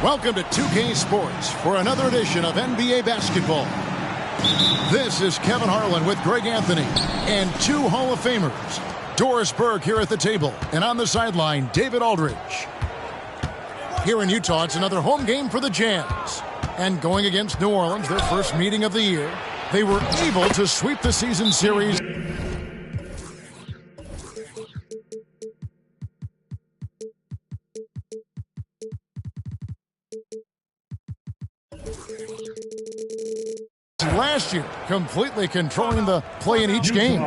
Welcome to 2K Sports for another edition of NBA basketball. This is Kevin Harlan with Greg Anthony and two Hall of Famers. Doris Burke here at the table, and on the sideline, David Aldridge. Here in Utah, it's another home game for the Jazz. And going against New Orleans, their first meeting of the year, they were able to sweep the season series. Last year, completely controlling the play in each game.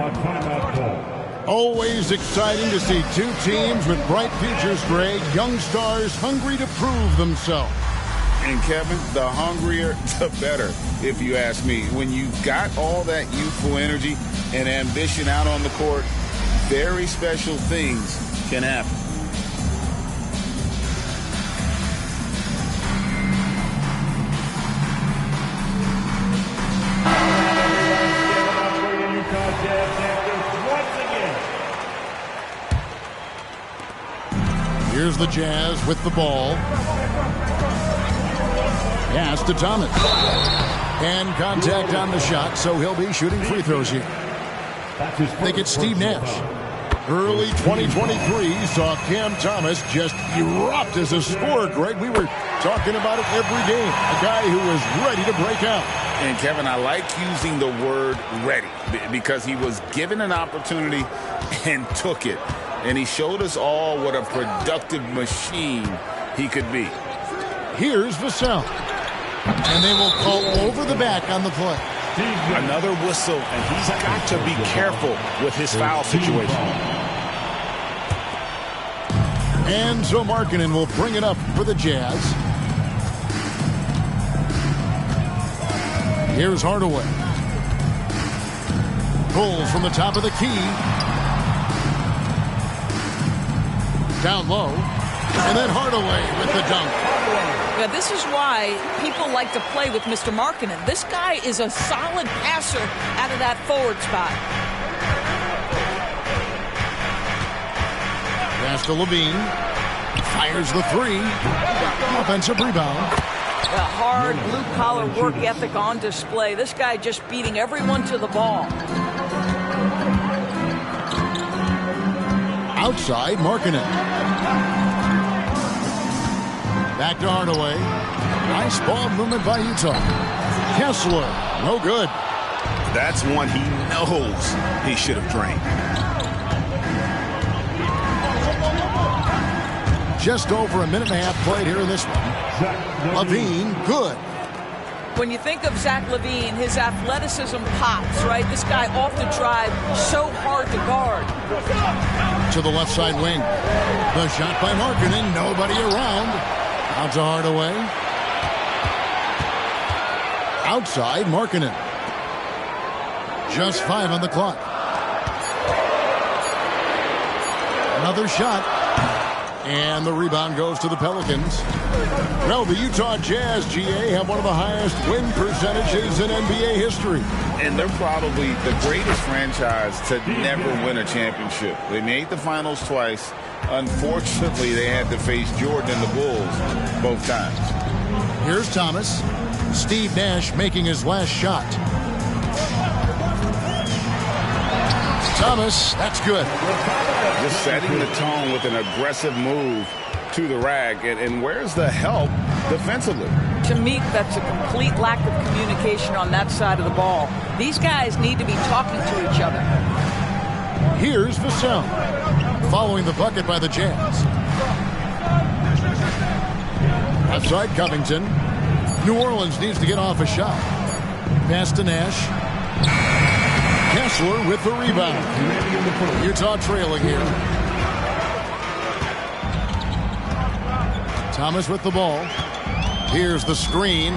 Always exciting to see two teams with bright futures, Greg. Young stars hungry to prove themselves. And Kevin, the hungrier, the better, if you ask me. When you've got all that youthful energy and ambition out on the court, very special things can happen. Here's the Jazz with the ball. Pass to Thomas. And contact on the shot, so he'll be shooting free throws here. They get Steve Nash. Early 2023 saw Cam Thomas just erupt as a scorer, Greg. We were talking about it every game. A guy who was ready to break out. And, Kevin, I like using the word ready because he was given an opportunity and took it. And he showed us all what a productive machine he could be. Here's Vassell. And they will call over the back on the play. Another whistle, and he's got to be careful with his foul situation. And so Markkanen will bring it up for the Jazz. Here's Hardaway. Pulls from the top of the key. Down low, and then Hardaway with the dunk. Yeah, this is why people like to play with Mr. Markkanen. This guy is a solid passer out of that forward spot. Pass to LaVine. Fires the three. Offensive rebound. A hard blue-collar work ethic on display. This guy just beating everyone to the ball. Outside, Markkanen. Back to Hardaway. Nice ball movement by Utah. Kessler, no good. That's one he knows he should have drained. Just over a minute and a half played here in this one. LaVine, good. When you think of Zach LaVine, his athleticism pops, right? This guy off the drive, so hard to guard. To the left side wing. The shot by Markkanen, nobody around. Out to Hardaway. Outside, Markkanen. Just 5 on the clock. Another shot. And the rebound goes to the Pelicans. Well, the Utah Jazz, GA, have one of the highest win percentages in NBA history. And they're probably the greatest franchise to never win a championship. They made the finals twice. Unfortunately, they had to face Jordan and the Bulls both times. Here's Thomas. Steve Nash making his last shot. Thomas, that's good. Just setting the tone with an aggressive move to the rack. And where's the help defensively? To me, that's a complete lack of communication on that side of the ball. These guys need to be talking to each other. Here's Vassell. following the bucket by the Jazz. Outside Covington. New Orleans needs to get off a shot. Pass to Nash. Kessler with the rebound. Utah trailing here. Thomas with the ball. Here's the screen.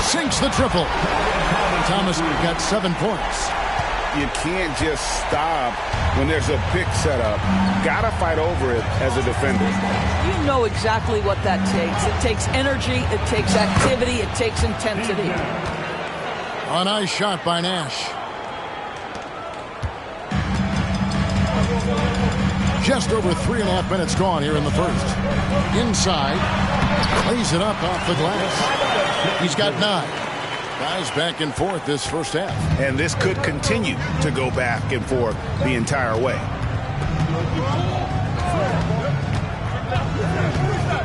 Sinks the triple. Thomas got 7 points. You can't just stop when there's a pick set up. Gotta fight over it as a defender. You know exactly what that takes. It takes energy, it takes activity, it takes intensity. A nice shot by Nash. Just over 3.5 minutes gone here in the first. Inside. Lays it up off the glass. He's got 9. Guys back and forth this first half. And this could continue to go back and forth the entire way.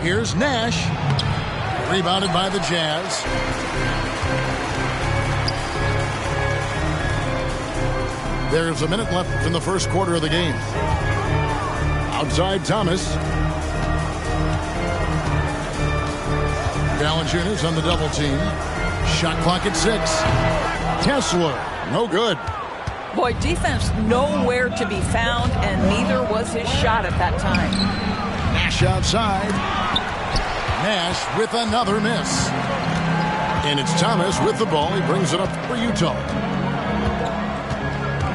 Here's Nash. Rebounded by the Jazz. There's a minute left in the first quarter of the game. Outside Thomas. Valanciunas on the double team. Shot clock at 6. Kessler, no good. Boy, defense nowhere to be found, and neither was his shot at that time. Nash outside. Nash with another miss. And it's Thomas with the ball. He brings it up for Utah.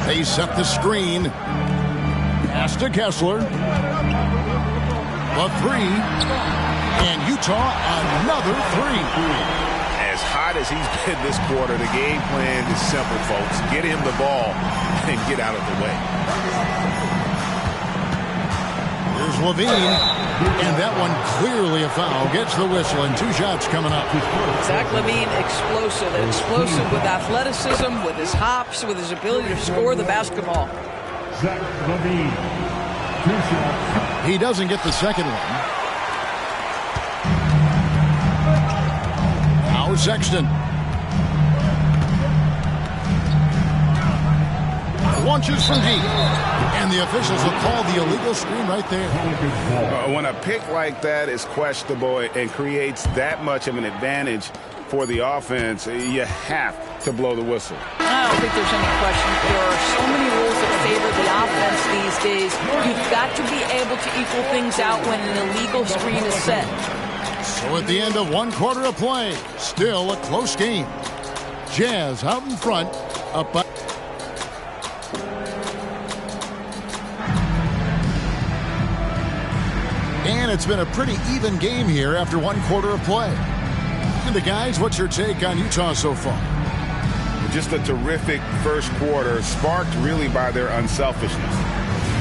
They set the screen. Pass to Kessler. The 3. And Utah another 3. As hot as he's been this quarter, the game plan is simple, folks. Get him the ball and get out of the way. Here's Levine. And that one clearly a foul. Gets the whistle, and 2 shots coming up. Zach LaVine, explosive. Explosive with athleticism, with his hops, with his ability to score the basketball. Zach LaVine, 2 shots. He doesn't get the second one. Now Sexton. Launches from deep. And the officials will call the illegal screen right there. When a pick like that is questionable and creates that much of an advantage for the offense, you have to blow the whistle. I don't think there's any question. There are so many rules that favor the offense these days. You've got to be able to equal things out when an illegal screen is set. So at the end of 1 quarter of play, still a close game. Jazz out in front, up by... And it's been a pretty even game here after 1 quarter of play. And the guys, what's your take on Utah so far? Just a terrific first quarter, sparked really by their unselfishness.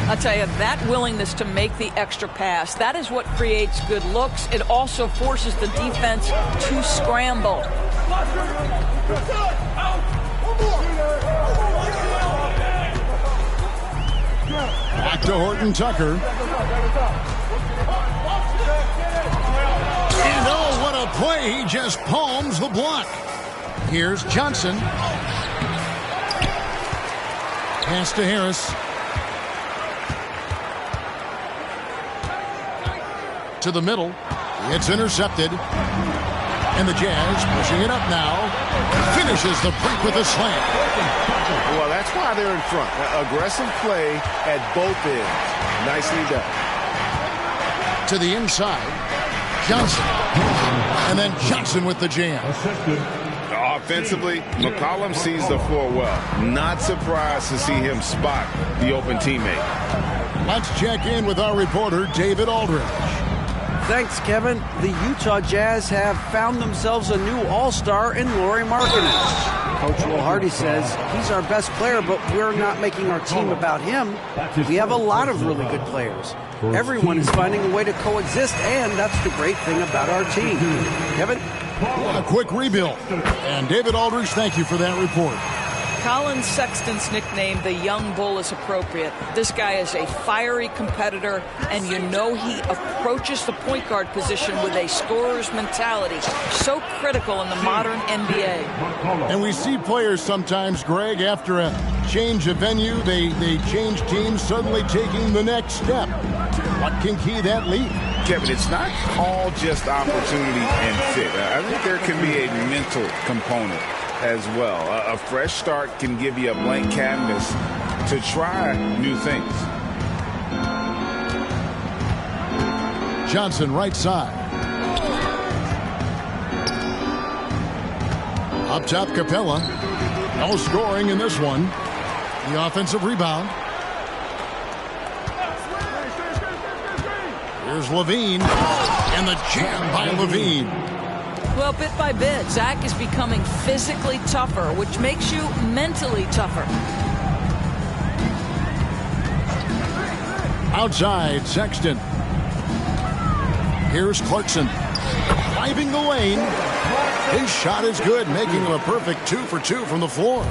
I'll tell you, that willingness to make the extra pass, that is what creates good looks. It also forces the defense to scramble. Back to Horton Tucker. And oh, what a play. He just palms the block. Here's Johnson. Pass to Harris. To the middle. It's intercepted. And the Jazz pushing it up now. Finishes the break with a slam. Well, that's why they're in front. Aggressive play at both ends. Nicely done. To the inside. Johnson. And then Johnson with the jam. Offensively, McCollum sees the floor well. Not surprised to see him spot the open teammate. Let's check in with our reporter, David Aldridge. Thanks, Kevin. The Utah Jazz have found themselves a new all-star in Lauri Markkanen. Coach Will Hardy says he's our best player, but we're not making our team about him. We have a lot of really good players. Everyone is finding a way to coexist, and that's the great thing about our team. Kevin? A quick rebuild. And David Aldridge, thank you for that report. Colin Sexton's nickname, the Young Bull, is appropriate. This guy is a fiery competitor, and you know he approaches the point guard position with a scorer's mentality. So critical in the modern NBA. And we see players sometimes, Greg, after a change of venue, they change teams, suddenly taking the next step. What can key that lead? Kevin, it's not all just opportunity and fit. I think there can be a mental component as well. A fresh start can give you a blank canvas to try new things. Johnson, right side. Up top, Capella. No scoring in this one. The offensive rebound. Here's Levine. And the jam by Levine. Well, bit by bit, Zach is becoming physically tougher, which makes you mentally tougher. Outside, Sexton. Here's Clarkson. Driving the lane. His shot is good, making him a perfect 2 for 2 from the floor.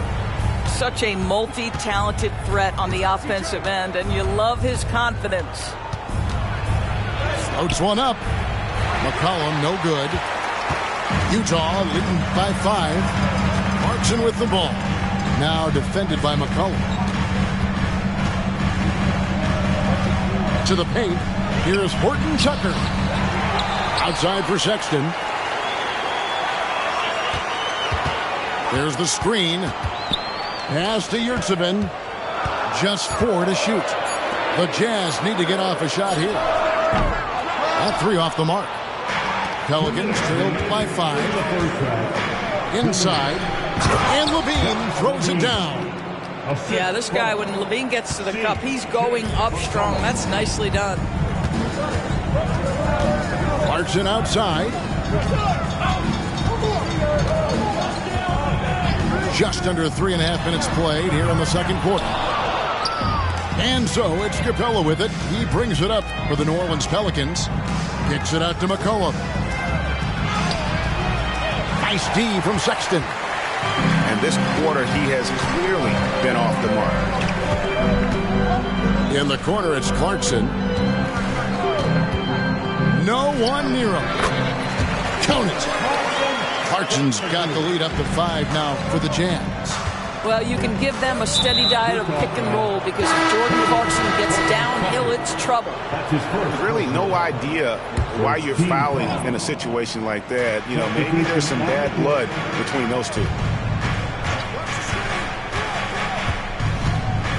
Such a multi-talented threat on the offensive end, and you love his confidence. Floats one up. McCollum, no good. Utah leading by 5. Clarkson with the ball. Now defended by McCollum. To the paint. Here's Horton Tucker. Outside for Sexton. There's the screen. Pass to Yurtseven. Just 4 to shoot. The Jazz need to get off a shot here. That 3 off the mark. Pelicans trailed by 5. Inside. And Levine throws it down. Yeah, this guy, when Levine gets to the cup, he's going up strong. That's nicely done. Clarkson outside. Just under 3.5 minutes played here in the second quarter. And so it's Capella with it. He brings it up for the New Orleans Pelicans. Kicks it out to McCollum. Nice D from Sexton. And this quarter, he has clearly been off the mark. In the corner, it's Clarkson. No one near him. Count it. Clarkson's got the lead up to 5 now for the Jazz. Well, you can give them a steady diet of pick and roll because if Jordan Clarkson gets downhill, it's trouble. Really no idea why you're fouling in a situation like that. You know, maybe there's some bad blood between those two.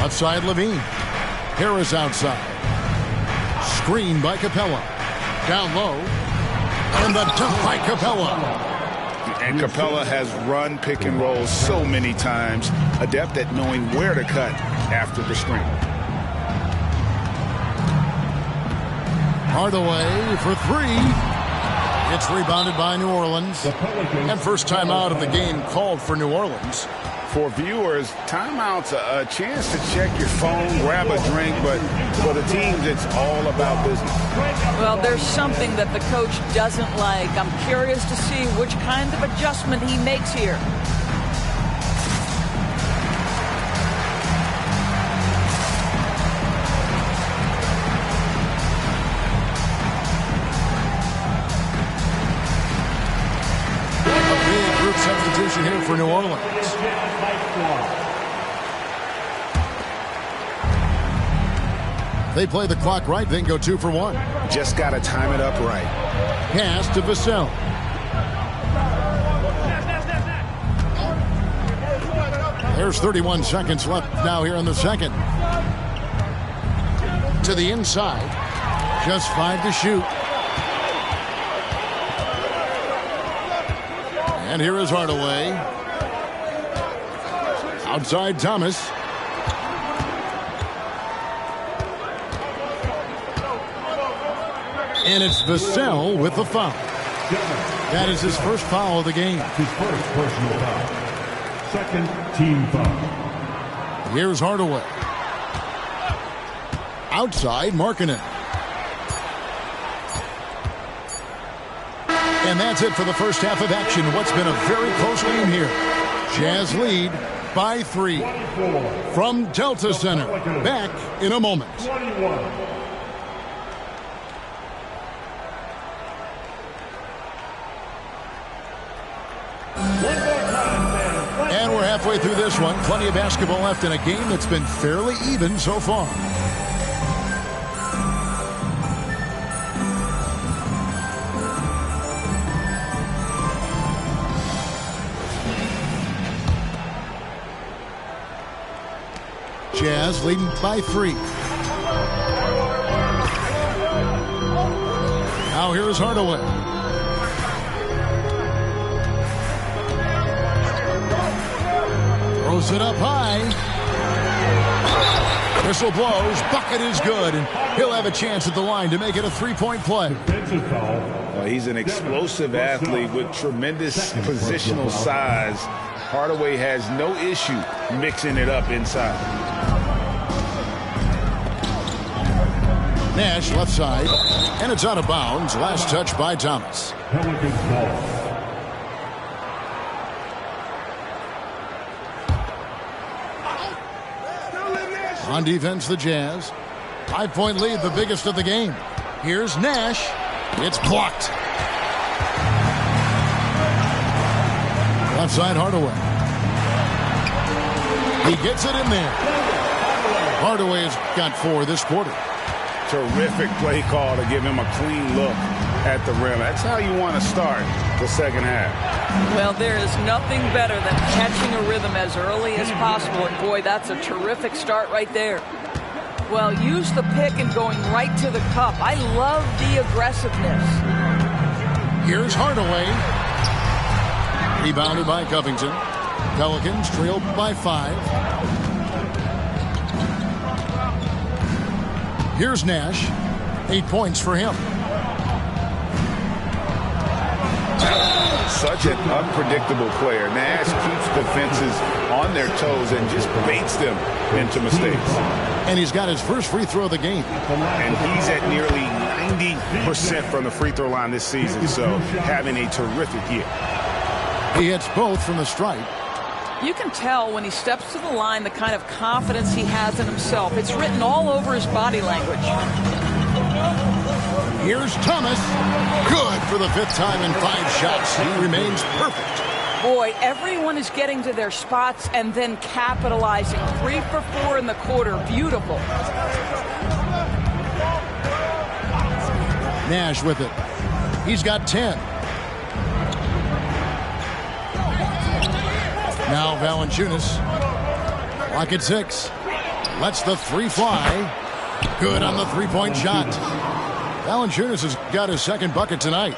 Outside Levine. Harris outside. Screen by Capella. Down low. And the dunk by Capella. And Capella has run pick and roll so many times, adept at knowing where to cut after the screen. Hardaway for 3. It's rebounded by New Orleans. And first time out of the game called for New Orleans. For viewers, timeout's a chance to check your phone, grab a drink, but for the teams, it's all about business. Well, there's something that the coach doesn't like. I'm curious to see which kind of adjustment he makes here. A big group substitution here for New Orleans. They play the clock right, then go 2 for 1. Just got to time it up right. Pass to Vassell. There's 31 seconds left now here in the second. To the inside. Just 5 to shoot. And here is Hardaway. Outside Thomas. And it's Vassell with the foul. That is his first foul of the game. His first personal foul. Second team foul. Here's Hardaway. Outside Markkanen. And that's it for the first half of action. What's been a very close game here. Jazz lead by 3 from Delta Center. Back in a moment. 21. And we're halfway through this one. Plenty of basketball left in a game that's been fairly even so far. Jazz leading by 3. Now here's Hardaway. Throws it up high. Whistle blows. Bucket is good. And he'll have a chance at the line to make it a 3-point play. He's an explosive athlete with tremendous positional size. Hardaway has no issue mixing it up inside. Nash left side, and it's out of bounds. Last touch by Thomas. Pelicans ball. On defense, the Jazz. 5-point lead, the biggest of the game. Here's Nash. It's blocked. Left side, Hardaway. He gets it in there. Hardaway has got 4 this quarter. Terrific play call to give him a clean look at the rim. That's how you want to start the second half. Well, there is nothing better than catching a rhythm as early as possible. And boy, that's a terrific start right there. Well, use the pick and going right to the cup. I love the aggressiveness. Here's Hardaway. Rebounded by Covington. Pelicans trailed by 5. Here's Nash. 8 points for him. Such an unpredictable player. Nash keeps defenses on their toes and just baits them into mistakes. And he's got his first free throw of the game. And he's at nearly 90% from the free throw line this season, so having a terrific year. He hits both from the stripe. You can tell when he steps to the line the kind of confidence he has in himself. It's written all over his body language. Here's Thomas. Good for the 5th time in 5 shots. He remains perfect. Boy, everyone is getting to their spots and then capitalizing. 3 for 4 in the quarter. Beautiful. Nash with it. He's got 10. Now Valanciunas. Clock at 6. Lets the 3 fly. Good on the 3-point shot. Valanciunas has got his 2nd bucket tonight.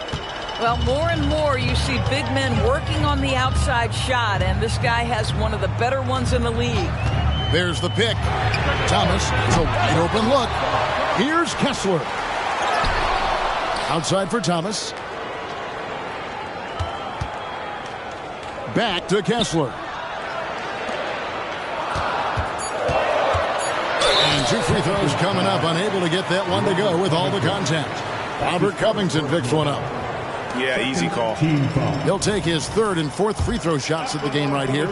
Well, more and more you see big men working on the outside shot, and this guy has one of the better ones in the league. There's the pick. Thomas, it's a wide open look. Here's Kessler. Outside for Thomas. Back to Kessler. And 2 free throws coming up. Unable to get that one to go with all the contact. Robert Covington picks one up. Yeah, easy call. He'll take his 3rd and 4th free throw shots at the game right here.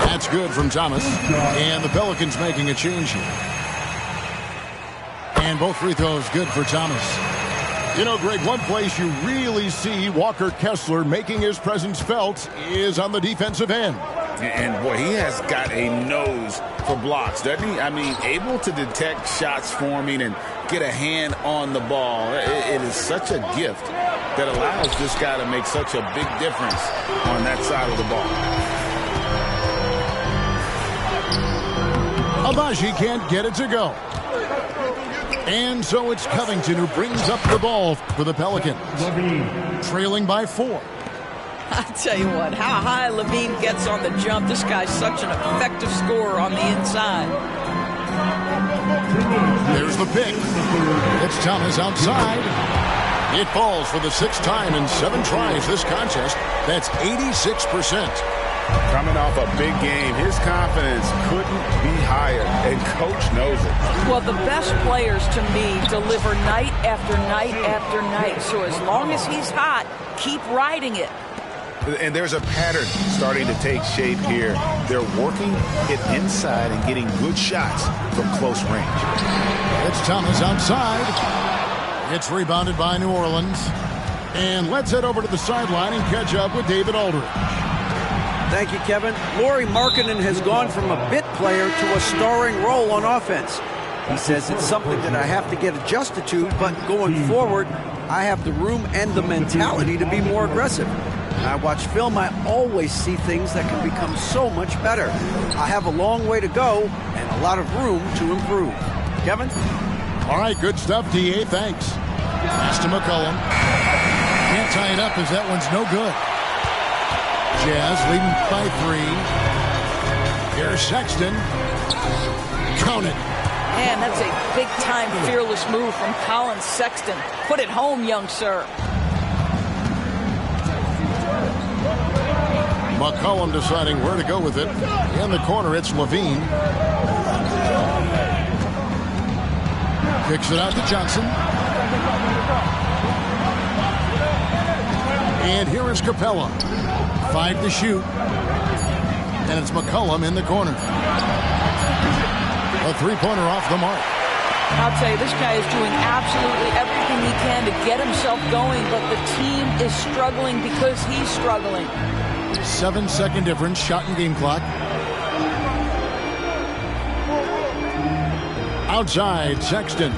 That's good from Thomas. And the Pelicans making a change here. And both free throws good for Thomas. You know, Greg, one place you really see Walker Kessler making his presence felt is on the defensive end. And boy, he has got a nose for blocks, doesn't he? I mean, able to detect shots forming and get a hand on the ball. It is such a gift that allows this guy to make such a big difference on that side of the ball. Agbaji can't get it to go. And so it's Covington who brings up the ball for the Pelicans. Trailing by 4. I tell you what, how high Levine gets on the jump. This guy's such an effective scorer on the inside. There's the pick. It's Thomas outside. It falls for the 6th time in 7 tries this contest. That's 86%. Coming off a big game, his confidence couldn't be higher, and coach knows it. Well, the best players, to me, deliver night after night after night. So as long as he's hot, keep riding it. And there's a pattern starting to take shape here. They're working it inside and getting good shots from close range. It's Thomas outside. It's rebounded by New Orleans. And let's head over to the sideline and catch up with David Aldridge. Thank you, Kevin. Lauri Markkanen has gone from a bit player to a starring role on offense. He says it's something that I have to get adjusted to, but going forward, I have the room and the mentality to be more aggressive. When I watch film, I always see things that can become so much better. I have a long way to go and a lot of room to improve. Kevin? All right, good stuff, D.A. Thanks. Pass to McCollum. Can't tie it up as that one's no good. Jazz leading by 3. Here's Sexton. Count it. Man, that's a big-time fearless move from Colin Sexton. Put it home, young sir. McCollum deciding where to go with it. In the corner, it's Levine. Kicks it out to Johnson. And here is Capella. 5 to shoot. And it's McCollum in the corner. A three-pointer off the mark. I'll tell you, this guy is doing absolutely everything he can to get himself going, but the team is struggling because he's struggling. 7-second difference, shot and game clock. Outside, Sexton.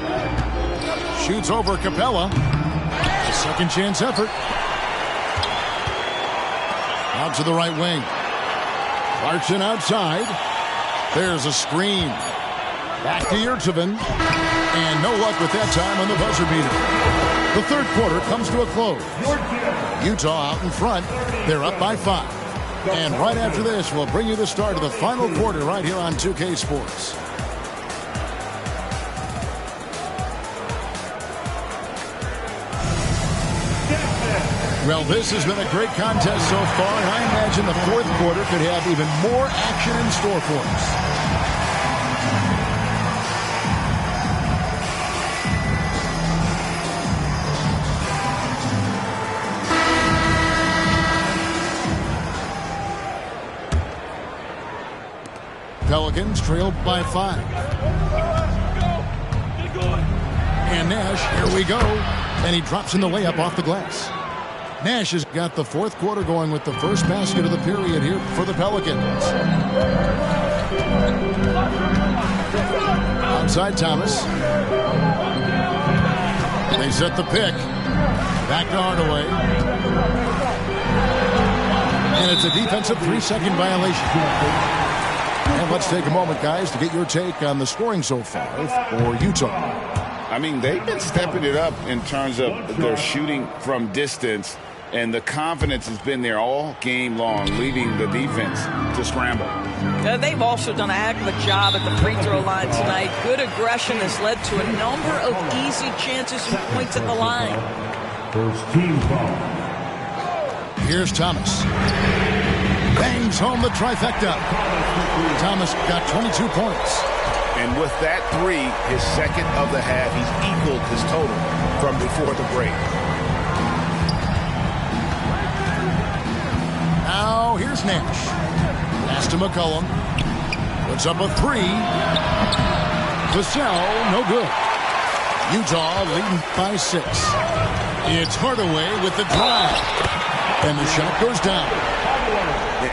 Shoots over Capella. Second chance effort. Out to the right wing. Clarkson outside. There's a screen. Back to Yurtseven. And no luck with that time on the buzzer beater. The third quarter comes to a close. Utah out in front. They're up by 5. And right after this, we'll bring you the start of the final quarter right here on 2K Sports. Well, this has been a great contest so far, and I imagine the fourth quarter could have even more action in store for us. Pelicans trailed by 5. And Nash, here we go. And he drops in the layup off the glass. Nash has got the fourth quarter going with the first basket of the period here for the Pelicans. Outside Thomas. They set the pick. Back to Hardaway. And it's a defensive 3-second violation. And let's take a moment, guys, to get your take on the scoring so far for Utah. I mean, they've been stepping it up in terms of their shooting from distance, and the confidence has been there all game long, leaving the defense to scramble. They've also done a heck of a job at the free throw line tonight. Good aggression has led to a number of easy chances and points at the line. First team foul. Here's Thomas. Bangs home the trifecta. Thomas got 22 points. And with that 3, his second of the half, he's equaled his total from before the break. Now here's Nash. Pass to McCollum. Puts up a 3. Vassell, no good. Utah leading by 6. It's Hardaway with the drive. And the shot goes down.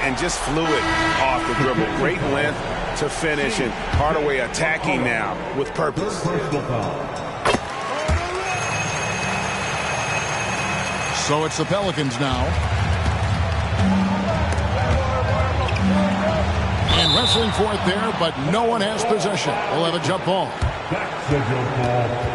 And just fluid off the dribble. Great length to finish, and Hardaway attacking now with purpose. So it's the Pelicans now. And wrestling for it there, but no one has possession. We'll have a jump ball. That's the jump ball.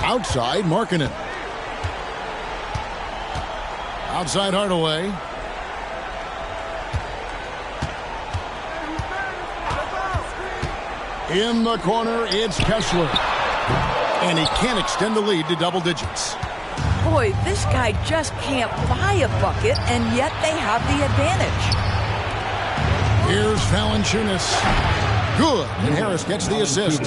Outside, Markkanen. Outside, Hardaway. In the corner, it's Kessler. And he can't extend the lead to double digits. Boy, this guy just can't buy a bucket, and yet they have the advantage. Here's Valanciunas. Good, and Harris gets the assist.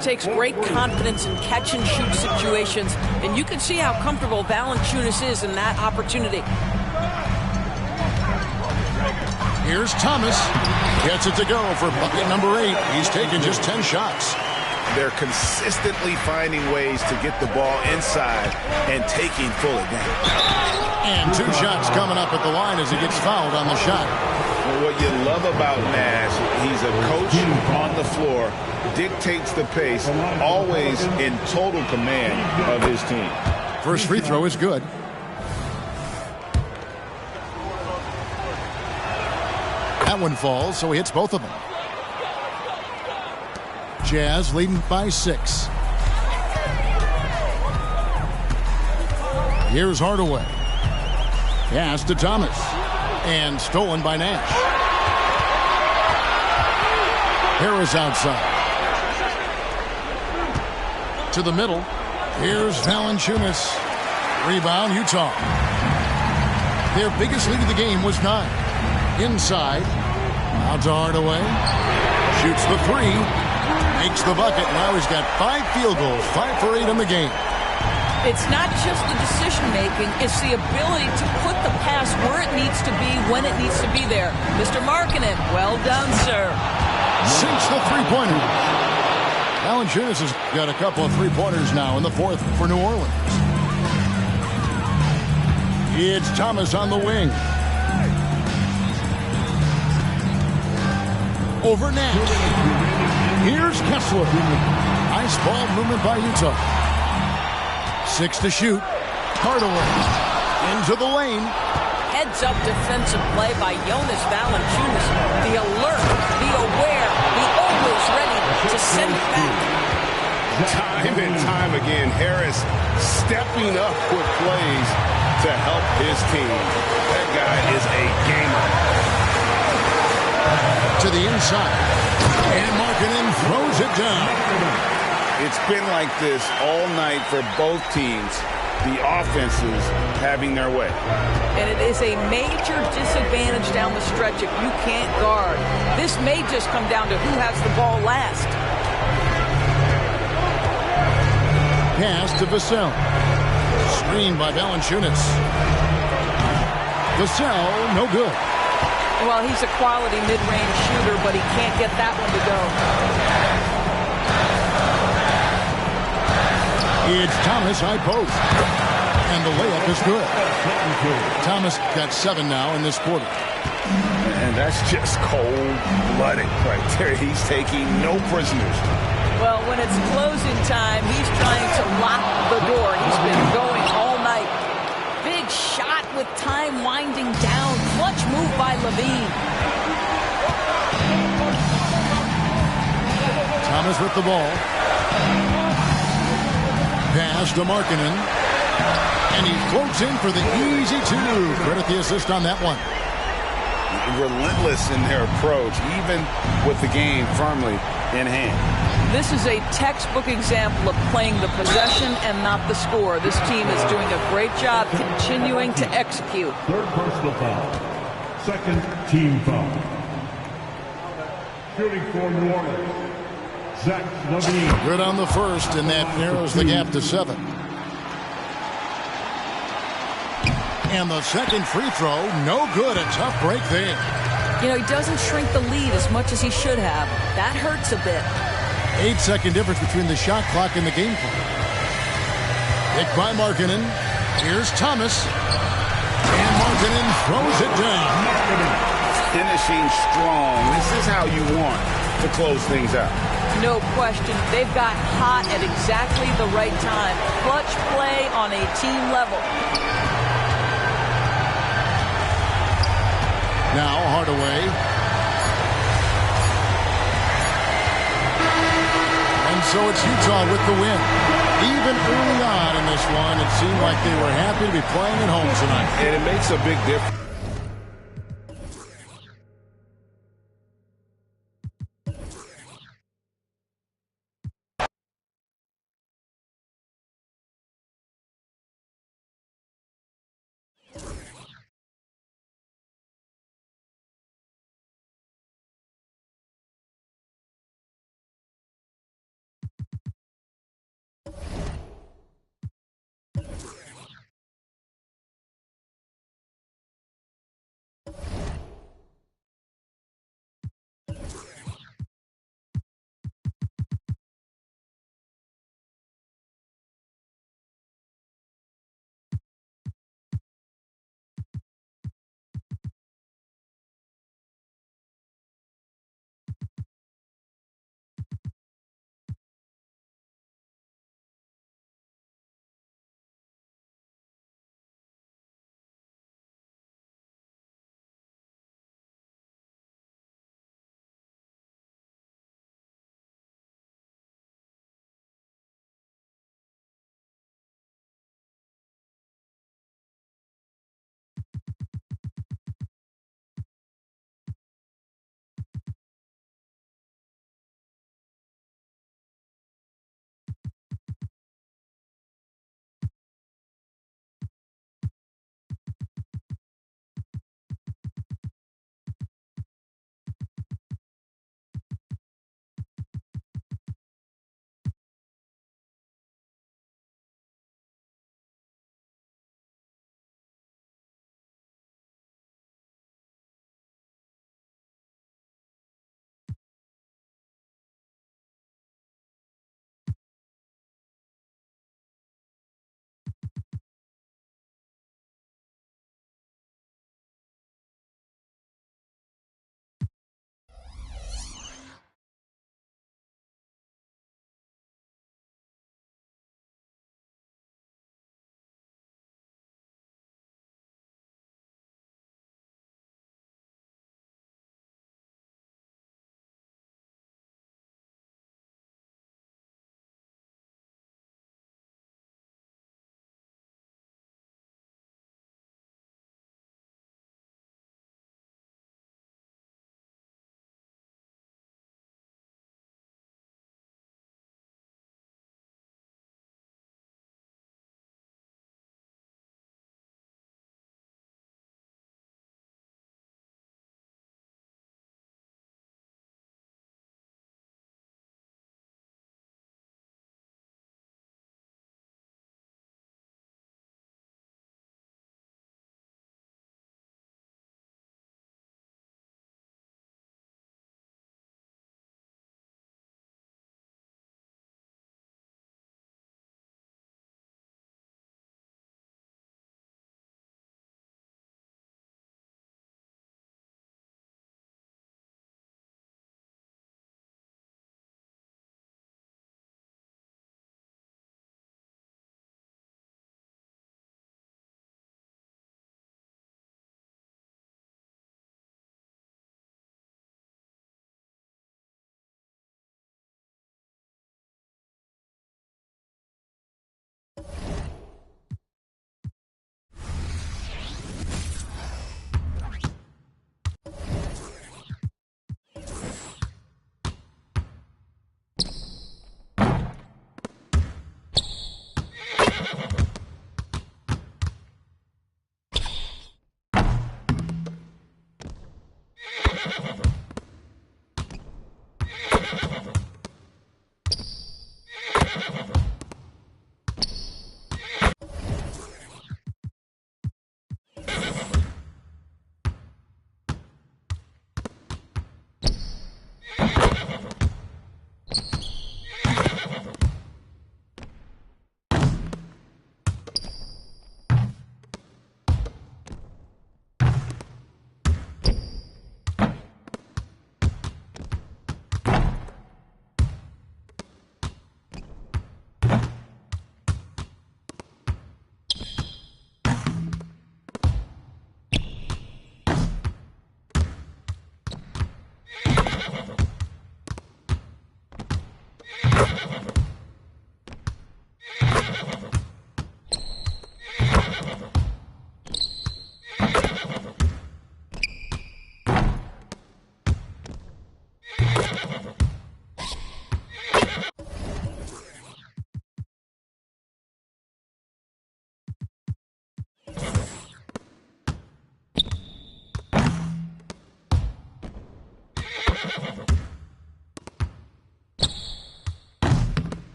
Takes great confidence in catch-and-shoot situations, and you can see how comfortable Valanciunas is in that opportunity. Here's Thomas. Gets it to go for bucket number 8. He's taken just 10 shots. They're consistently finding ways to get the ball inside and taking full advantage. And 2 shots coming up at the line as he gets fouled on the shot. Well, what you love about Nash, he's a coach on the floor, dictates the pace, always in total command of his team. First free throw is good. That one falls, so he hits both of them. Jazz leading by 6. Here's Hardaway. Pass to Thomas. And stolen by Nash. Harris outside. To the middle. Here's Valanciunas. Rebound, Utah. Their biggest lead of the game was 9. Inside. Out to Hardaway. Shoots the 3. Makes the bucket. Now he's got 5 field goals. 5 for 8 in the game. It's not just the decision-making, it's the ability to put the pass where it needs to be, when it needs to be there. Mr. Markkanen, well done, sir. Sinks the three-pointer. Valanciunas has got a couple of three-pointers now in the 4th for New Orleans. It's Thomas on the wing. Over Nash. Here's Kessler. Nice ball movement by Utah. 6 to shoot. Hardaway into the lane. Heads-up defensive play by Jonas Valanciunas. The alert, the aware, the always ready to send it back. Time and time again, Harris stepping up with plays to help his team. That guy is a gamer. To the inside. And Markkanen throws it down. It's been like this all night for both teams. The offenses having their way. And it is a major disadvantage down the stretch if you can't guard. This may just come down to who has the ball last. Pass to Vassell. Screen by Valanciunas. Vassell, no good. Well, he's a quality mid-range shooter, but he can't get that one to go. It's Thomas, high post. And the layup is good. Thomas got 7 now in this quarter. And that's just cold-blooded right there. He's taking no prisoners. Well, when it's closing time, he's trying to lock the door. He's been going all night. Big shot with time winding down. Clutch move by Levine. Thomas with the ball. Pass to Markkanen. And he floats in for the easy 2. Credit the assist on that one. Relentless in their approach, even with the game firmly in hand. This is a textbook example of playing the possession and not the score. This team is doing a great job continuing to execute. 3rd personal foul. 2nd team foul. Shooting for New Orleans, Zach LaVine. Good on the first, and that narrows the gap to 7. And the second free throw, no good. A tough break there. You know, he doesn't shrink the lead as much as he should have. That hurts a bit. 8-second difference between the shot clock and the game clock. Picked by Markkanen. Here's Thomas. And Markkanen throws it down. Finishing strong. This is how you want to close things out. No question. They've got hot at exactly the right time. Clutch play on a team level. Now Hardaway. And so it's Utah with the win. Even early on in this one, it seemed like they were happy to be playing at home tonight. And it makes a big difference.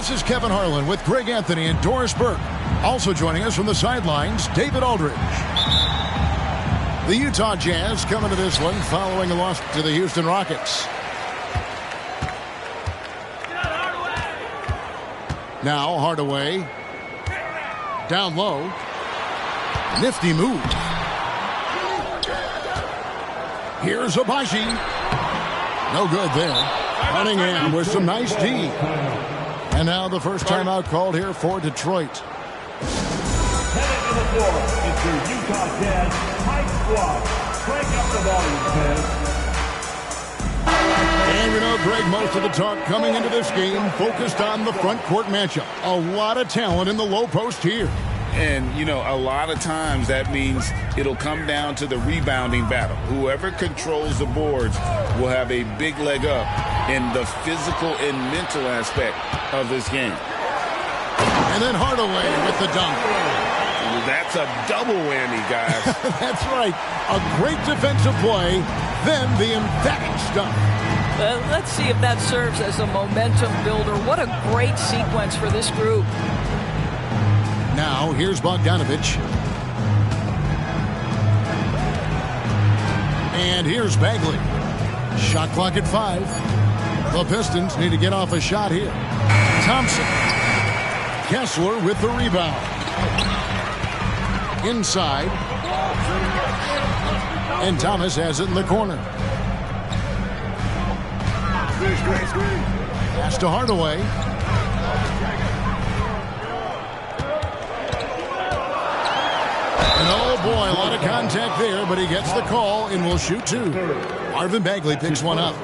This is Kevin Harlan with Greg Anthony and Doris Burke. Also joining us from the sidelines, David Aldridge. The Utah Jazz coming to this one following a loss to the Houston Rockets. Now Hardaway. Down low. Nifty move. Here's Abaji. No good there. Cunningham with some nice D. And now the first timeout called here for Detroit. Headed to the floor, it's your Utah Jazz high squad. Crank up the volume, fans. And you know, Greg, most of the talk coming into this game focused on the front court matchup. A lot of talent in the low post here. And, you know, a lot of times that means it'll come down to the rebounding battle. Whoever controls the boards will have a big leg up in the physical and mental aspect of this game. And then Hardaway with the dunk. That's a double whammy, guys. That's right. A great defensive play, then the emphatic stuff. Let's see if that serves as a momentum builder. What a great sequence for this group. Now, here's Bogdanovich. And here's Bagley. Shot clock at 5. The Pistons need to get off a shot here. Thompson. Kessler with the rebound. Inside. And Thomas has it in the corner. Pass to Hardaway. And oh boy, a lot of contact there, but he gets the call and will shoot 2. Marvin Bagley picks one up.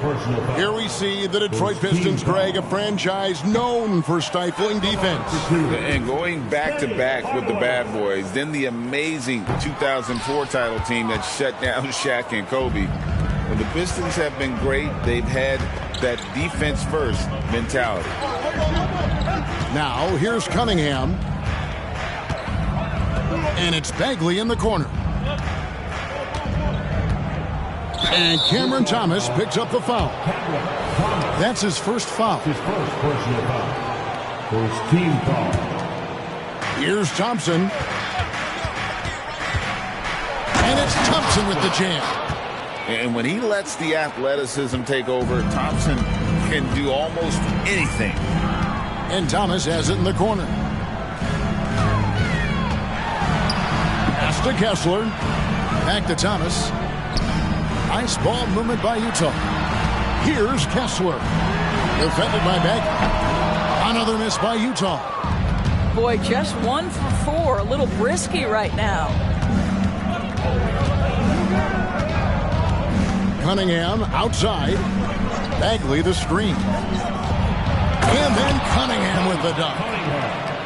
Here we see the Detroit Pistons, Greg, a franchise known for stifling defense. And going back-to-back with the bad boys, then the amazing 2004 title team that shut down Shaq and Kobe. When the Pistons have been great, they've had that defense-first mentality. Now, here's Cunningham. And it's Bagley in the corner. And Cameron Thomas picks up the foul. That's his first foul. His first personal foul. First team foul. Here's Thompson. And it's Thompson with the jam. And when he lets the athleticism take over, Thompson can do almost anything. And Thomas has it in the corner. Pass to Kessler. Back to Thomas. Nice ball movement by Utah. Here's Kessler. Defended by Bagley. Another miss by Utah. Boy, just 1 for 4. A little brisky right now. Cunningham outside. Bagley the screen. And then Cunningham with the dunk.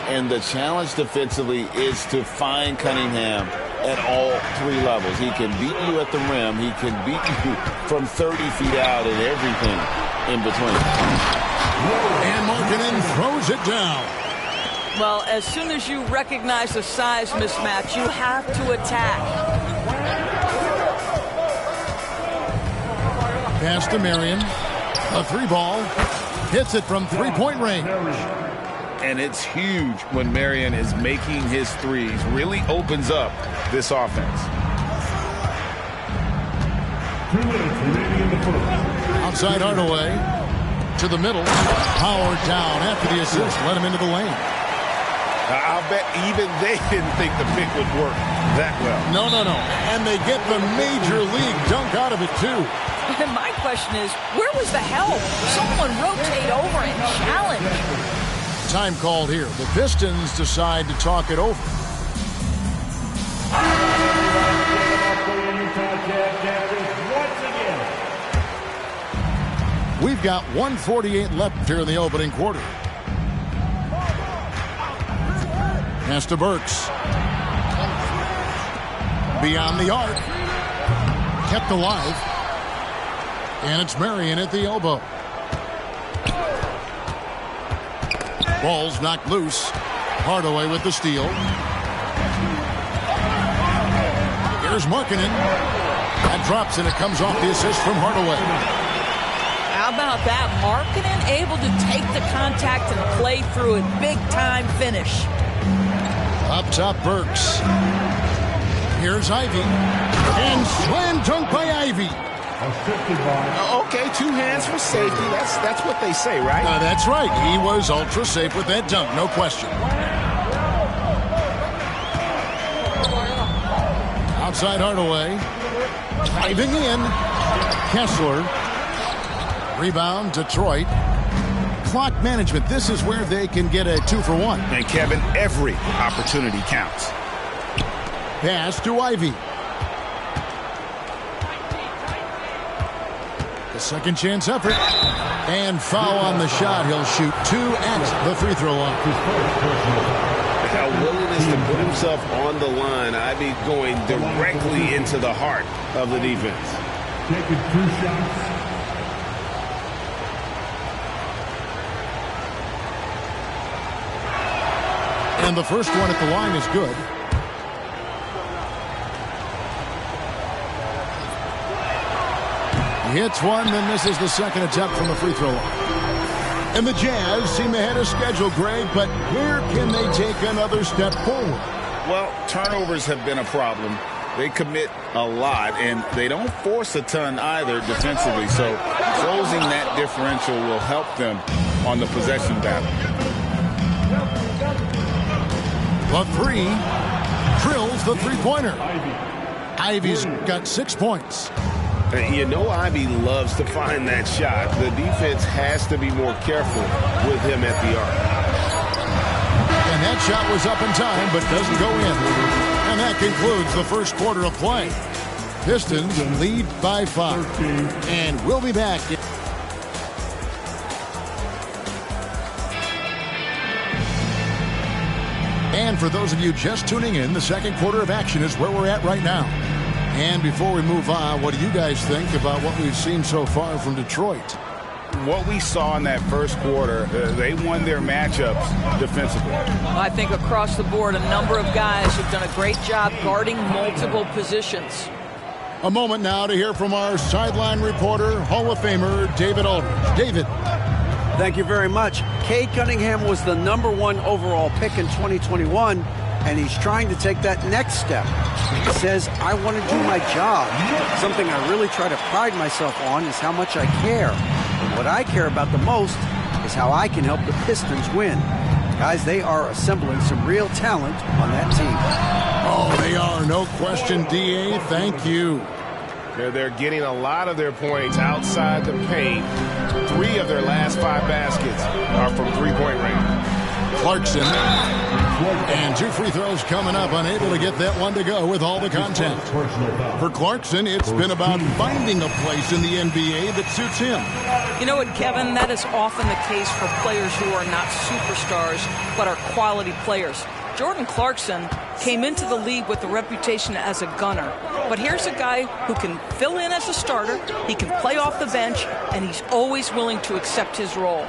And the challenge defensively is to find Cunningham at all 3 levels. He can beat you at the rim. He can beat you from 30 feet out and everything in between. And Markkanen throws it down. Well, as soon as you recognize a size mismatch, you have to attack. Pass to Marion. A 3-ball. Hits it from three-point range. And it's huge when Marion is making his threes. Really opens up this offense. 2 minutes remaining in the first. Outside Hardaway. To the middle. Powered down after the assist. Let him into the lane. I'll bet even they didn't think the pick would work that well. No. And they get the major league dunk out of it, too. And my question is, where was the help? Someone rotate over and challenge. Time called here. The Pistons decide to talk it over. We've got 1:48 left here in the opening quarter. Pass to Burks. Beyond the arc. Kept alive. And it's Marion at the elbow. Ball's knocked loose. Hardaway with the steal. Here's Markkanen. That drops and it comes off the assist from Hardaway. How about that? Markkanen able to take the contact and play through it. Big-time finish. Up top, Burks. Here's Ivey. And slam dunk by Ivey. Okay, 2 hands for safety. That's what they say, right? That's right. He was ultra safe with that dunk, no question. Outside Hardaway. Driving in. Kessler. Rebound, Detroit. Clock management. This is where they can get a 2-for-1. And Kevin, every opportunity counts. Pass to Ivey. The second chance effort. And foul on the shot. He'll shoot 2 at the free throw line. How willingness to put himself on the line. Ivey going directly into the heart of the defense. Taking 2 shots. And the first one at the line is good. He hits one, then misses the second attempt from the free throw line. And the Jazz seem ahead of schedule, Greg, but where can they take another step forward? Well, turnovers have been a problem. They commit a lot, and they don't force a ton either defensively. So closing that differential will help them on the possession battle. The 3 drills the three-pointer. Ivey's got 6 points. You know Ivey loves to find that shot. The defense has to be more careful with him at the arc. And that shot was up in time, but doesn't go in. And that concludes the first quarter of play. Pistons lead by 5. And we'll be back. And for those of you just tuning in, the second quarter of action is where we're at right now. And before we move on, what do you guys think about what we've seen so far from Detroit? What we saw in that first quarter, they won their matchups defensively. I think across the board, a number of guys have done a great job guarding multiple positions. A moment now to hear from our sideline reporter, Hall of Famer David Aldridge. David. Thank you very much. Cade Cunningham was the #1 overall pick in 2021, and he's trying to take that next step. He says, I want to do my job. Something I really try to pride myself on is how much I care. And what I care about the most is how I can help the Pistons win. Guys, they are assembling some real talent on that team. Oh, they are. No question, D.A. Thank you. They're getting a lot of their points outside the paint. 3 of their last 5 baskets are from three-point range. Clarkson. And 2 free throws coming up, unable to get that one to go with all the contact. For Clarkson, it's been about finding a place in the NBA that suits him. You know what, Kevin? That is often the case for players who are not superstars, but are quality players. Jordan Clarkson came into the league with a reputation as a gunner. But here's a guy who can fill in as a starter, he can play off the bench, and he's always willing to accept his role.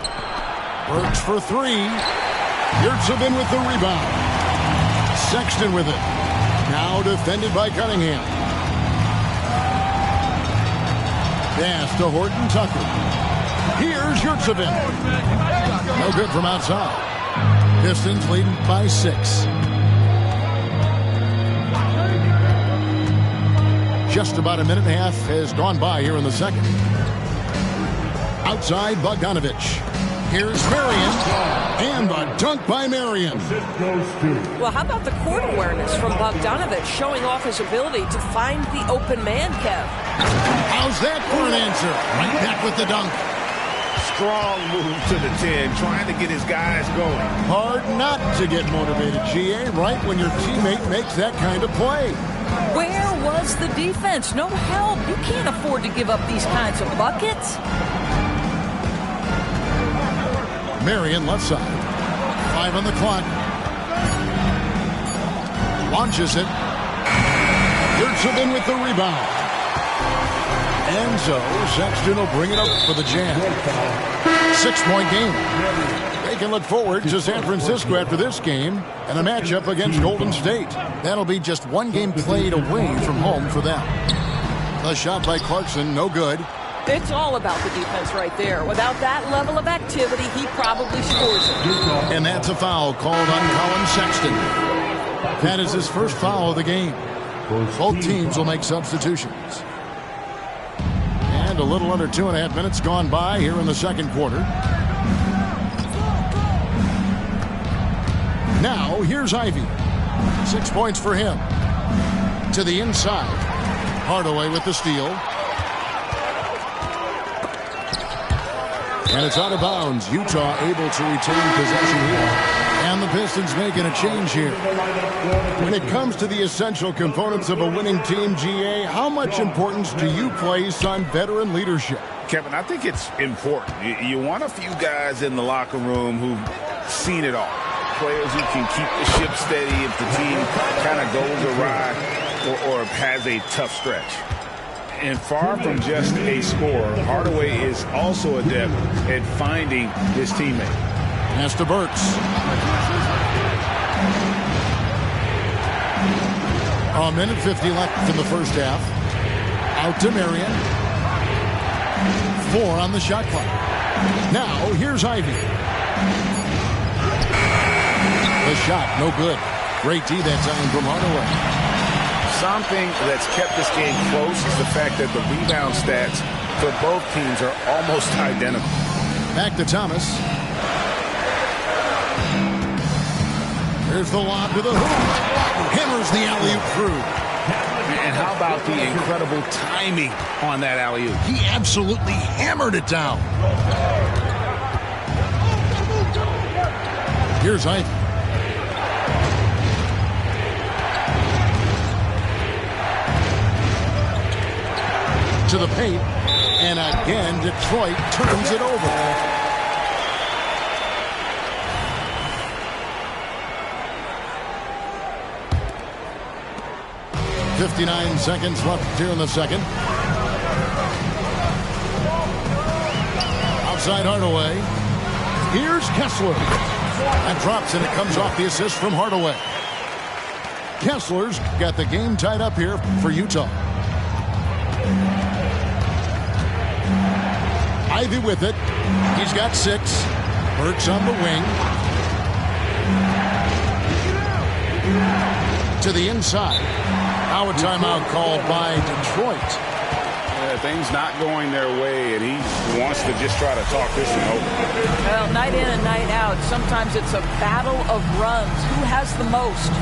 Burks for 3. Yurtseven with the rebound. Sexton with it. Now defended by Cunningham. Pass to Horton Tucker. Here's Yurtseven. No good from outside. Pistons leading by 6. Just about a minute and a half has gone by here in the second. Outside Bogdanovich. Here's Marion. And the dunk by Marion. Well, how about the court awareness from Bogdanovich showing off his ability to find the open man, Kev? How's that for an answer? Right back with the dunk. Strong move to the 10, trying to get his guys going. Hard not to get motivated, GA, right when your teammate makes that kind of play. Where was the defense? No help. You can't afford to give up these kinds of buckets. Marion left side. 5 on the clock. Launches it. Yurtseven with the rebound. And so Sexton will bring it up for the Jazz. 6-point game. They can look forward to San Francisco after this game and a matchup against Golden State. That'll be just 1 game played away from home for them. A shot by Clarkson, no good. It's all about the defense right there. Without that level of activity, he probably scores it. And that's a foul called on Colin Sexton. That is his first foul of the game. Both teams will make substitutions. And a little under 2.5 minutes gone by here in the second quarter. Now, here's Ivey. 6 points for him. To the inside. Hardaway with the steal. And it's out of bounds. Utah able to retain possession here. And the Pistons making a change here. When it comes to the essential components of a winning team, GA, how much importance do you place on veteran leadership? Kevin, I think it's important. You want a few guys in the locker room who've seen it all. Players who can keep the ship steady if the team kind of goes awry or has a tough stretch. And far from just a scorer, Hardaway is also adept at finding his teammate. Pass to Burks. A minute 50 left in the first half. Out to Marion. 4 on the shot clock. Now, here's Ivey. The shot, no good. Great D that time from Hardaway. Something that's kept this game close is the fact that the rebound stats for both teams are almost identical. Back to Thomas. Here's the lob to the hoop. Hammers the alley-oop through. And how about the incredible timing on that alley-oop? He absolutely hammered it down. Here's Ivey. To the paint, and again Detroit turns it over. .59 seconds left here in the second. Outside Hardaway. Here's Kessler. And drops, and it comes off the assist from Hardaway. Kessler's got the game tied up here for Utah. Ivey with it. He's got 6. Burks on the wing. To the inside. Now a timeout called by Detroit. Things not going their way, and he wants to just try to talk this one over. Well, night in and night out, sometimes it's a battle of runs. Who has the most?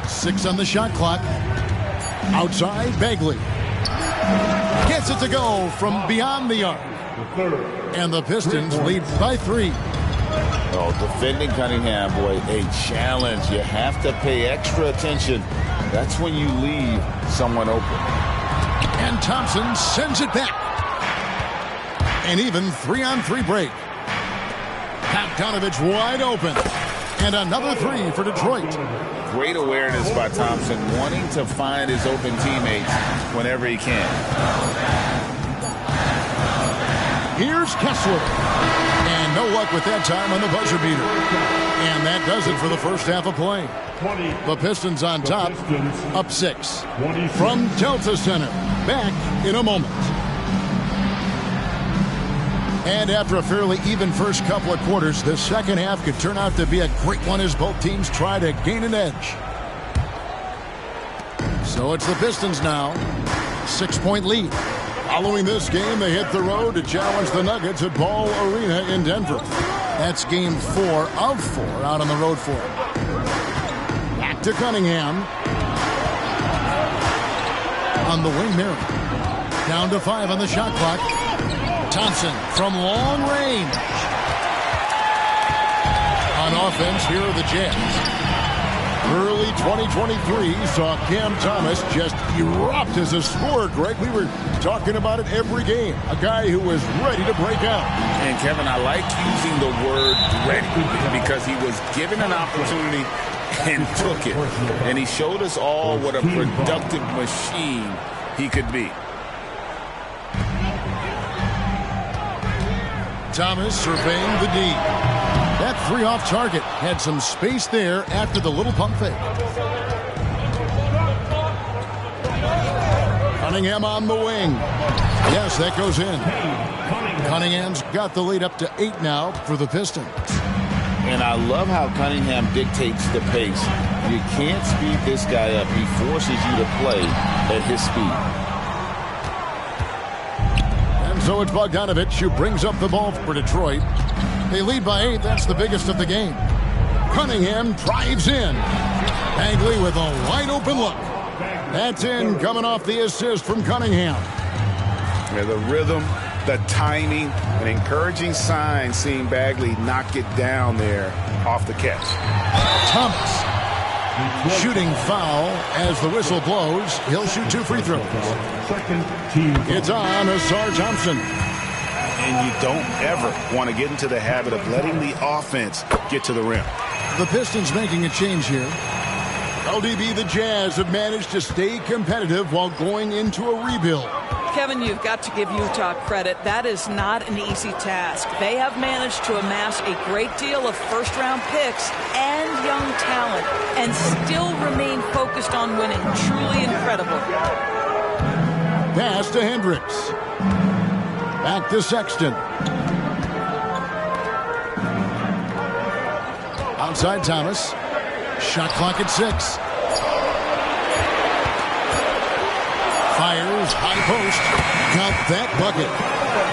Six on the shot clock. Outside, Bagley. Gets it to go from beyond the arc. And the Pistons lead by 3. Oh, defending Cunningham, boy, a challenge. You have to pay extra attention. That's when you leave someone open. And Thompson sends it back. An even 3-on-3 break. Bogdanovich wide open. And another 3 for Detroit. Great awareness by Thompson, wanting to find his open teammates whenever he can. Here's Kessler. And no luck with that time on the buzzer beater. And that does it for the first half of play. The Pistons on top, up 6. From Delta Center, back in a moment. And after a fairly even first couple of quarters, the second half could turn out to be a great one as both teams try to gain an edge. So it's the Pistons now. 6-point lead. Following this game, they hit the road to challenge the Nuggets at Ball Arena in Denver. That's game 4 of 4 out on the road for them. Back to Cunningham. On the wing, Mary. Down to 5 on the shot clock. Thompson from long range. On offense, here are the Jazz. Early 2023 saw Cam Thomas just erupt as a scorer, Greg. We were talking about it every game. A guy who was ready to break out. And, Kevin, I like using the word ready because he was given an opportunity and took it. And he showed us all what a productive machine he could be. Thomas surveying the D. That three off target had some space there after the little pump fake. Cunningham on the wing. Yes, that goes in. Cunningham's got the lead up to 8 now for the Pistons. And I love how Cunningham dictates the pace. You can't speed this guy up. He forces you to play at his speed. And so it's Bogdanovich who brings up the ball for Detroit. They lead by 8. That's the biggest of the game. Cunningham drives in. Bagley with a wide open look. That's in, coming off the assist from Cunningham. Yeah, the rhythm, the timing, an encouraging sign seeing Bagley knock it down there off the catch. Thomas. Shooting foul as the whistle blows. He'll shoot 2 free throws. It's on Ausar Thompson. And you don't ever want to get into the habit of letting the offense get to the rim. The Pistons making a change here. LDB, the Jazz have managed to stay competitive while going into a rebuild. Kevin, you've got to give Utah credit. That is not an easy task. They have managed to amass a great deal of first-round picks and young talent and still remain focused on winning. Truly incredible. Pass to Hendricks. Back to Sexton. Outside Thomas. Shot clock at 6. Fires, high post. Count that bucket.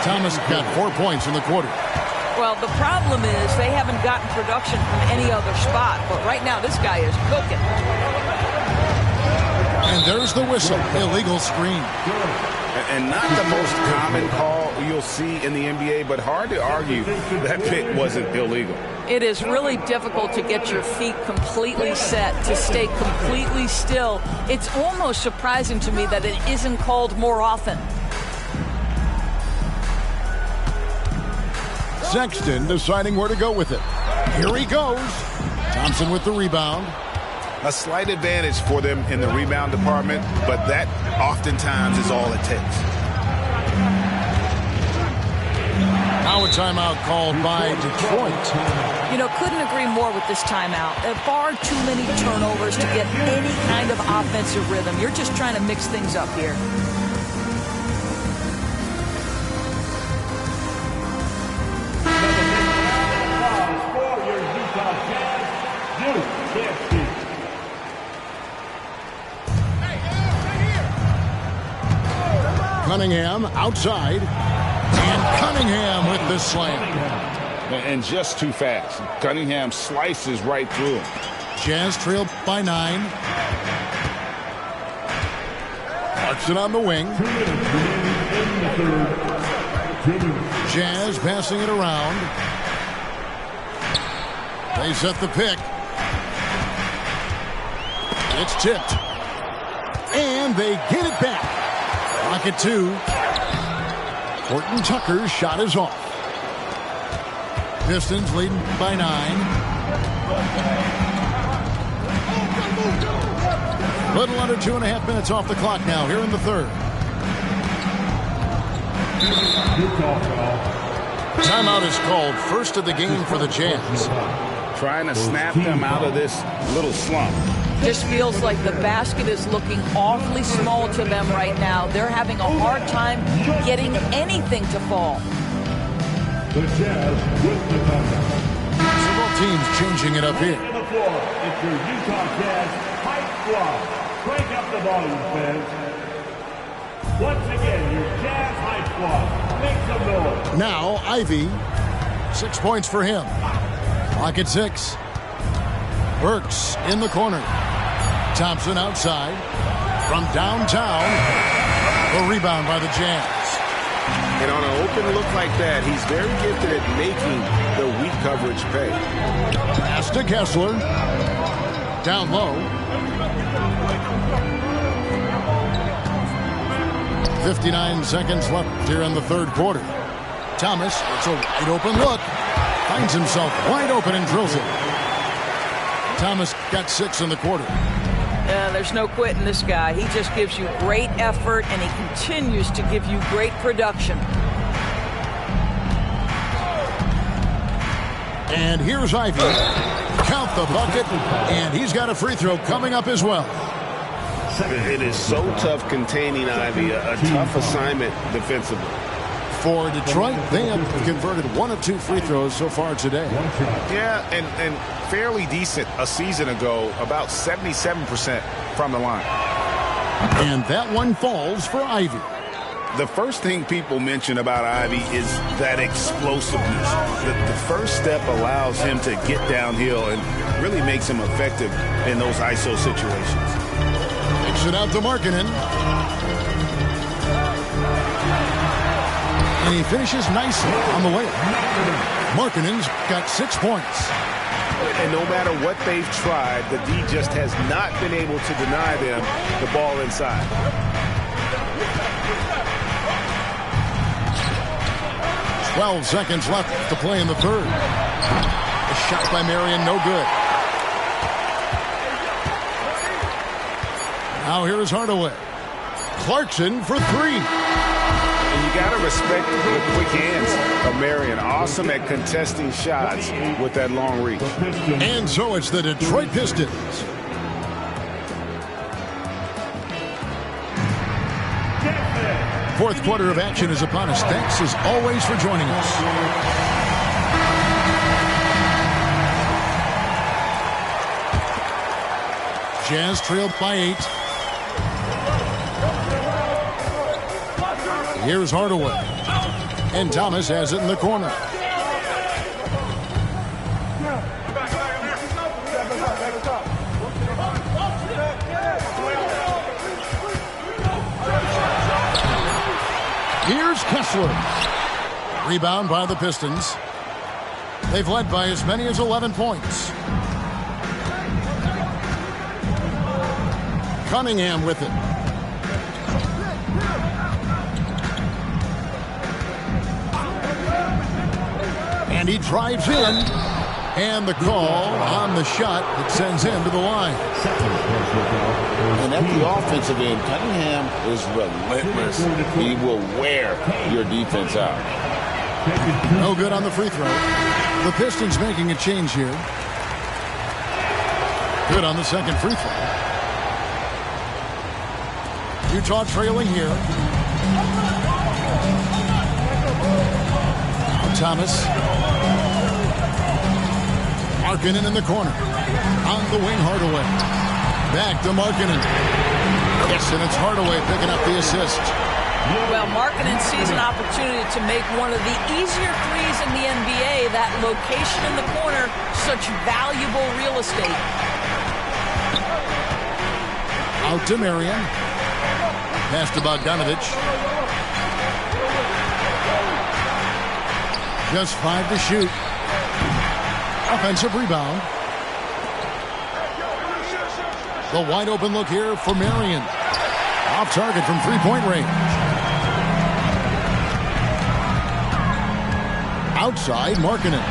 Thomas got 4 points in the quarter. Well, the problem is they haven't gotten production from any other spot. But right now, this guy is cooking. And there's the whistle. Illegal screen. And not the most common call you'll see in the NBA, but hard to argue that pick wasn't illegal. It is really difficult to get your feet completely set, to stay completely still. It's almost surprising to me that it isn't called more often. Sexton deciding where to go with it. Here he goes. Thompson with the rebound. A slight advantage for them in the rebound department, but that oftentimes is all it takes. Now a timeout called by Detroit. You know, couldn't agree more with this timeout. There are far too many turnovers to get any kind of offensive rhythm. You're just trying to mix things up here. Cunningham outside. And Cunningham with the slam. And just too fast. Cunningham slices right through him. Jazz trail by 9. Clarkson on the wing. Jazz passing it around. They set the pick. It's tipped. And they get it back. Clock at 2. Horton Tucker's shot is off. Pistons leading by 9. Little under 2.5 minutes off the clock now here in the third. Timeout is called. First of the game for the Jazz. Trying to snap them out of this little slump. Just feels like the basket is looking awfully small to them right now. They're having a hard time getting anything to fall. The Jazz with the timeout. Several teams changing it up here. On the floor, it's your Utah Jazz Hype Squad. Crank up the volume, fans. Once again, your Jazz Hype Squad. Make some noise. Now, Ivy. 6 points for him. Clock at 6. Burks in the corner. Thompson outside. From downtown. The rebound by the Jazz. And on an open look like that, he's very gifted at making the weak coverage pay. Pass to Kessler. Down low. 59 seconds left here in the third quarter. Thomas, it's a wide open look. Finds himself wide open and drills it. Thomas got 6 in the quarter. Yeah, there's no quitting this guy. He just gives you great effort, and he continues to give you great production. And here's Ivey. Count the bucket, and he's got a free throw coming up as well. It is so tough containing Ivey, a tough assignment defensively. For Detroit, they have converted 1 of 2 free throws so far today. Yeah, and fairly decent a season ago, about 77% from the line. And that one falls for Ivey. The first thing people mention about Ivey is that explosiveness. The first step allows him to get downhill and really makes him effective in those ISO situations. Takes it out to Markkanen. And he finishes nicely on the way. Markkanen's got 6 points. And no matter what they've tried, the D just has not been able to deny them the ball inside. 12 seconds left to play in the third. A shot by Marion, no good. Now here is Hardaway. Clarkson for 3. And you got to respect the quick hands of Marion. Awesome at contesting shots with that long reach. And so it's the Detroit Pistons. Fourth quarter of action is upon us. Thanks as always for joining us. Jazz trailed by 8. Here's Hardaway. And Thomas has it in the corner. Here's Kessler. Rebound by the Pistons. They've led by as many as 11 points. Cunningham with it. And he drives in. And the call on the shot that sends him to the line. And at the offensive end, Cunningham is relentless. He will wear your defense out. No good on the free throw. The Pistons making a change here. Good on the second free throw. Utah trailing here. Thomas. Markkanen in the corner. On the wing, Hardaway. Back to Markkanen. Yes, and it's Hardaway picking up the assist. Well, Markkanen sees an opportunity to make one of the easier threes in the NBA. That location in the corner, such valuable real estate. Out to Marion. Pass to Bogdanovich. Just 5 to shoot. Offensive rebound. The wide open look here for Marion. Off target from three-point range. Outside, Markkanen.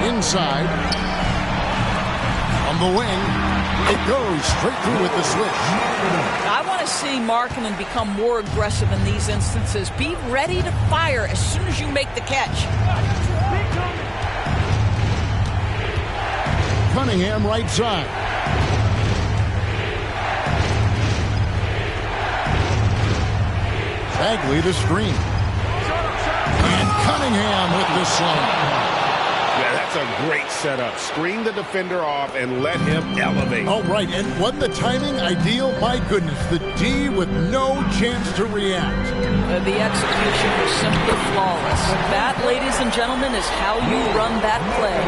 Inside. On the wing. It goes straight through with the switch. I want to see Markkanen become more aggressive in these instances. Be ready to fire as soon as you make the catch. Cunningham right side. Bagley the screen. And Cunningham with the slam. Yeah, that's a great setup. Screen the defender off and let him elevate. Oh, right. And what the timing ideal. My goodness. The D with no chance to react. The execution was simply flawless. That, ladies and gentlemen, is how you run that play.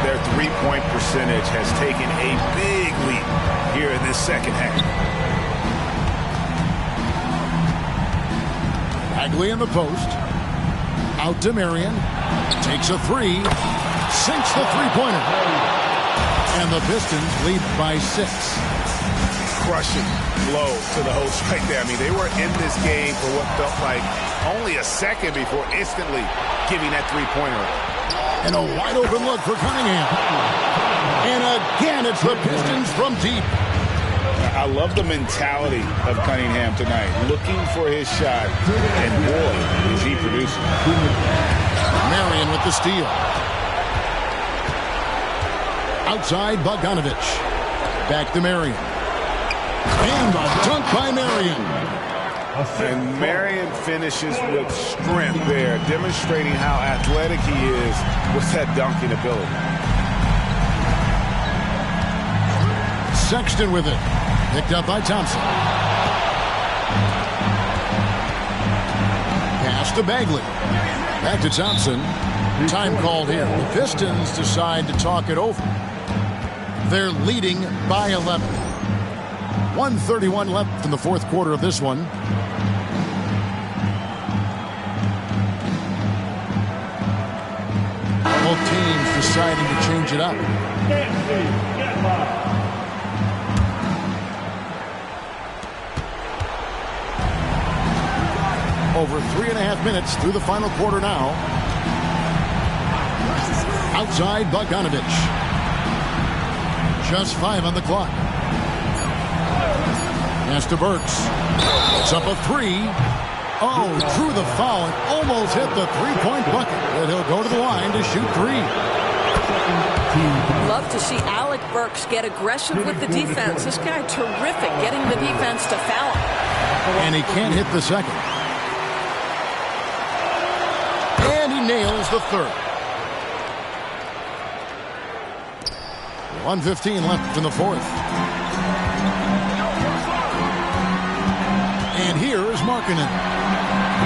Their three-point percentage has taken a big leap here in this second half. Bagley in the post. Out to Marion. Takes a 3. Sinks the three-pointer. And the Pistons lead by 6. Crushing blow to the host right there. I mean, they were in this game for what felt like only a second before instantly giving that three-pointer. And a wide open look for Cunningham. And again, it's the Pistons from deep. I love the mentality of Cunningham tonight, looking for his shot, and boy, is he producing. Marion with the steal. Outside, Bogdanovich. Back to Marion. And a dunk by Marion. And Marion finishes with strength there, demonstrating how athletic he is with that dunking ability. Sexton with it. Picked up by Thompson. Pass to Bagley. Back to Thompson. Time called here. The Pistons decide to talk it over. They're leading by 11. 1:31 left in the fourth quarter of this one. Both teams deciding to change it up. Over 3.5 minutes through the final quarter now. Outside, Bogdanovich. Just 5 on the clock. Pass to Burks. It's up a 3. Oh, drew the foul and almost hit the three-point bucket. But he'll go to the line to shoot 3. Love to see Alec Burks get aggressive with the defense. This guy terrific, getting the defense to foul him. And he can't hit the second. And he nails the third. 1:15 left in the fourth. And here is Markkanen.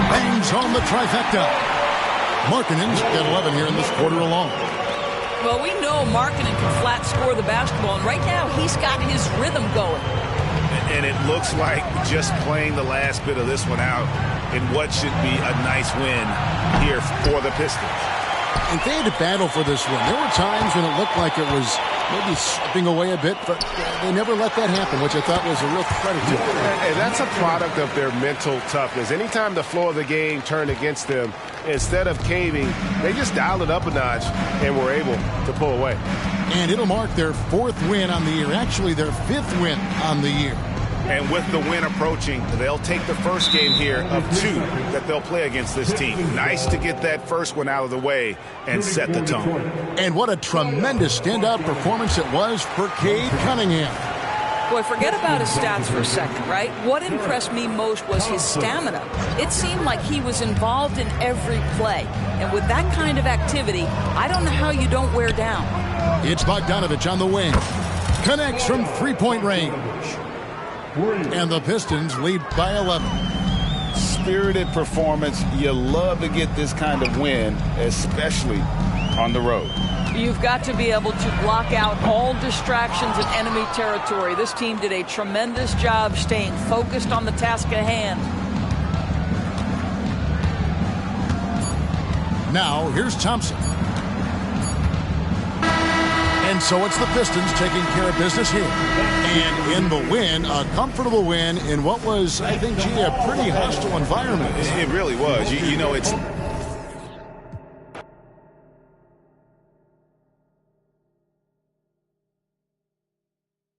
Bangs home the trifecta. Markkanen's got 11 here in this quarter alone. Well, we know Markkanen can flat score the basketball, and right now he's got his rhythm going. And it looks like just playing the last bit of this one out in what should be a nice win here for the Pistons. And they had to battle for this one. There were times when it looked like it was maybe slipping away a bit, but they never let that happen, which I thought was a real credit to them. And that's a product of their mental toughness. Anytime the flow of the game turned against them, instead of caving, they just dialed it up a notch and were able to pull away. And it'll mark their 4th win on the year, actually their 5th win on the year. And with the win approaching, they'll take the first game here of 2 that they'll play against this team. Nice to get that first one out of the way and set the tone. And what a tremendous standout performance it was for Cade Cunningham. Boy, forget about his stats for a second, right? What impressed me most was his stamina. It seemed like he was involved in every play. And with that kind of activity, I don't know how you don't wear down. It's Bogdanovich on the wing. Connects from three-point range. And the Pistons lead by 11. Spirited performance. You love to get this kind of win, especially on the road. You've got to be able to block out all distractions in enemy territory. This team did a tremendous job staying focused on the task at hand. Now, here's Thompson. And so it's the Pistons taking care of business here. And in the win, a comfortable win in what was, I think, a pretty hostile environment. It really was. You know, it's